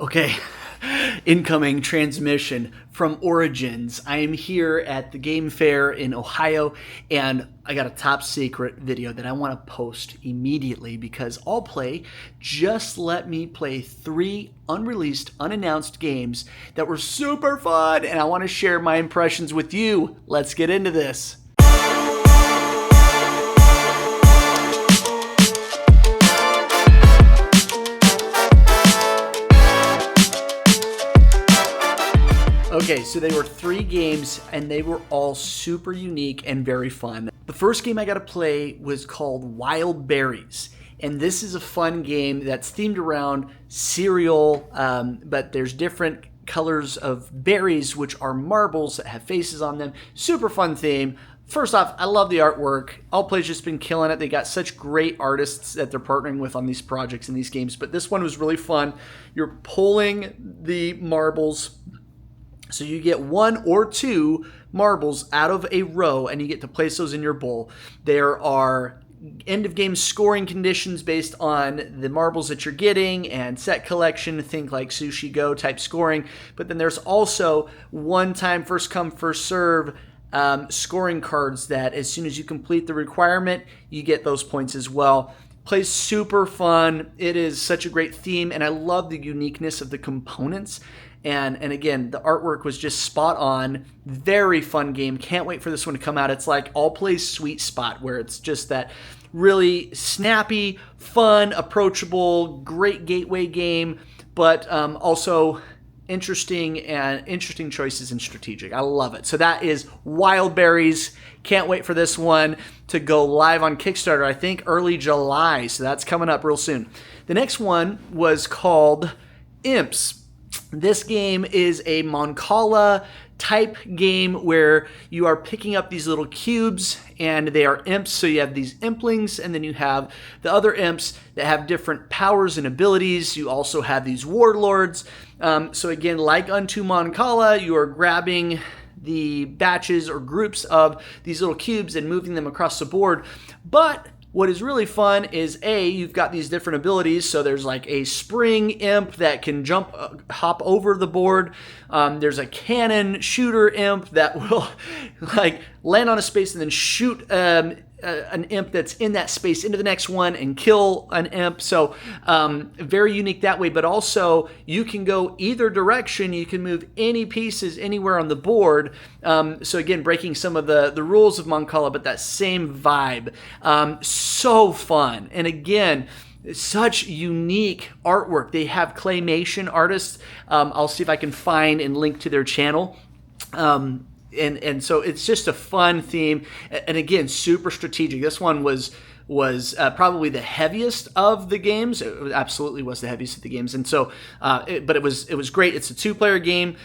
Okay, incoming transmission from Origins. I am here at the game fair in Ohio, and I got a top secret video that I want to post immediately because Allplay just let me play 3 unreleased, unannounced games that were super fun, and I want to share my impressions with you. Let's get into this. Okay, so they were 3 games, and they were all super unique and very fun. The first game I got to play was called Wildberries, and this is a fun game that's themed around cereal, but there's different colors of berries, which are marbles that have faces on them. Super fun theme. First off, I love the artwork. Allplay's just been killing it. They got such great artists that they're partnering with on these projects and these games, but this one was really fun. You're pulling the marbles. So you get 1 or 2 marbles out of a row, and you get to place those in your bowl. There are end-of-game scoring conditions based on the marbles that you're getting and set collection, think like Sushi Go type scoring. But then there's also one-time, first-come, first-serve scoring cards that as soon as you complete the requirement, you get those points as well. Plays super fun. It is such a great theme, and I love the uniqueness of the components. And again, the artwork was just spot on. Very fun game. Can't wait for this one to come out. It's like Allplay's sweet spot where it's just that really snappy, fun, approachable, great gateway game, but also interesting choices and strategic. I love it. So that is Wildberries. Can't wait for this one to go live on Kickstarter, I think early July. So that's coming up real soon. The next one was called Imps. This game is a Mancala type game where you are picking up these little cubes and they are imps. So you have these implings and then you have the other imps that have different powers and abilities. You also have these warlords. So again, like unto Mancala, you are grabbing the batches or groups of these little cubes and moving them across the board. But what is really fun is you've got these different abilities. So there's like a spring imp that can hop over the board. There's a cannon shooter imp that will like land on a space and then shoot an imp that's in that space into the next one and kill an imp. So very unique that way, but also you can go either direction. You can move any pieces anywhere on the board. So again, breaking some of the rules of Mancala, but that same vibe. So fun. And again, such unique artwork. They have claymation artists. I'll see if I can find and link to their channel. And so it's just a fun theme, and again, super strategic. This one was probably the heaviest of the games. It absolutely was the heaviest of the games, and so but it was great. It's a 2-player game,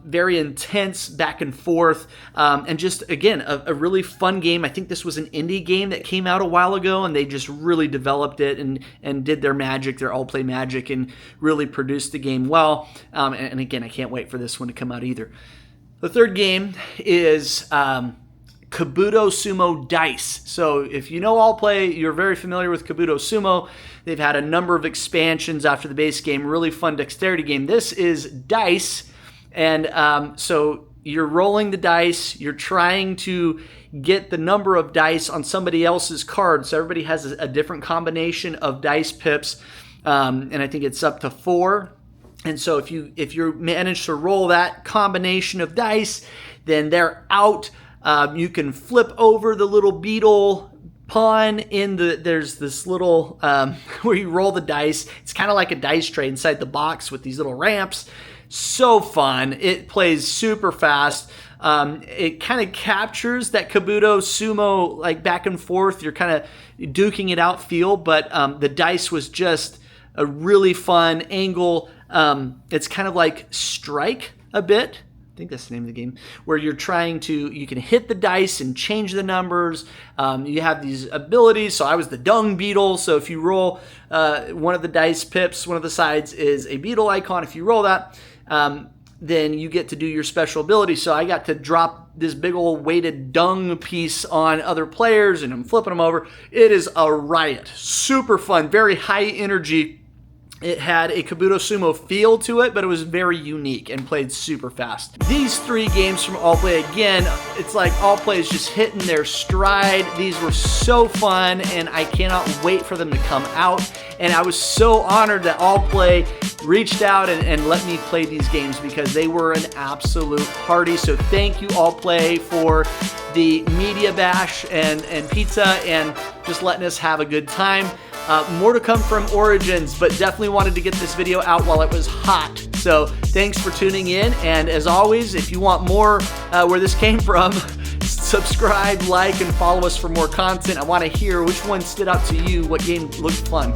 very intense back and forth, and just again a really fun game. I think this was an indie game that came out a while ago, and they just really developed it and did their magic, their Allplay magic, and really produced the game well. And again, I can't wait for this one to come out either. The third game is Kabuto Sumo Dice. So if you know Allplay, you're very familiar with Kabuto Sumo. They've had a number of expansions after the base game, really fun dexterity game. This is dice, and so you're rolling the dice. You're trying to get the number of dice on somebody else's card. So everybody has a different combination of dice pips, and I think it's up to 4. And so if you manage to roll that combination of dice, then they're out. You can flip over the little beetle pawn there's this little where you roll the dice. It's kind of like a dice tray inside the box with these little ramps. So fun. It plays super fast. It kind of captures that Kabuto Sumo like back and forth. You're kind of duking it out feel, but the dice was just a really fun angle. It's kind of like Strike a bit. I think that's the name of the game, where you can hit the dice and change the numbers. You have these abilities. So I was the dung beetle. So if you roll one of the dice pips, one of the sides is a beetle icon. If you roll that, then you get to do your special ability. So I got to drop this big old weighted dung piece on other players, and I'm flipping them over. It is a riot. Super fun, very high energy. It had a Kabuto Sumo feel to it, but it was very unique and played super fast. These 3 games from Allplay, again, it's like Allplay is just hitting their stride. These were so fun, and I cannot wait for them to come out. And I was so honored that Allplay reached out and let me play these games because they were an absolute party. So thank you, Allplay, for the media bash and pizza and just letting us have a good time. More to come from Origins, but definitely wanted to get this video out while it was hot. So thanks for tuning in, and as always, if you want more where this came from, subscribe, like, and follow us for more content. I want to hear which one stood out to you, what game looked fun.